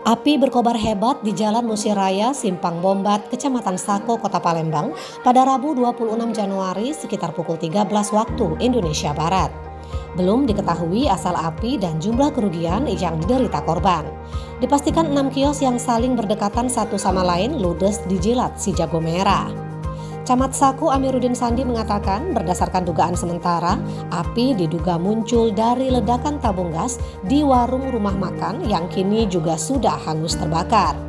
Api berkobar hebat di Jalan Musiraya, Simpang Bombat, Kecamatan Sako, Kota Palembang pada Rabu 26 Januari sekitar pukul 13 waktu Indonesia Barat. Belum diketahui asal api dan jumlah kerugian yang diderita korban. Dipastikan 6 kios yang saling berdekatan satu sama lain ludes dijilat si jago merah. Camat Sako Amiruddin Sandi mengatakan berdasarkan dugaan sementara, api diduga muncul dari ledakan tabung gas di warung rumah makan yang kini juga sudah hangus terbakar.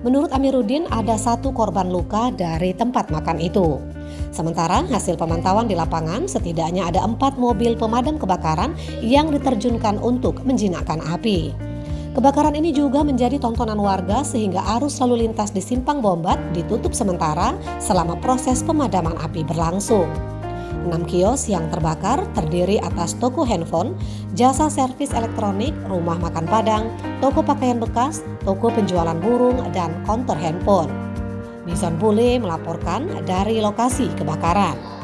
Menurut Amiruddin ada 1 korban luka dari tempat makan itu. Sementara hasil pemantauan di lapangan setidaknya ada 4 mobil pemadam kebakaran yang diterjunkan untuk menjinakkan api. Kebakaran ini juga menjadi tontonan warga sehingga arus lalu lintas di Simpang Bombat ditutup sementara selama proses pemadaman api berlangsung. 6 kios yang terbakar terdiri atas toko handphone, jasa servis elektronik, rumah makan Padang, toko pakaian bekas, toko penjualan burung, dan konter handphone. Bison Bule melaporkan dari lokasi kebakaran.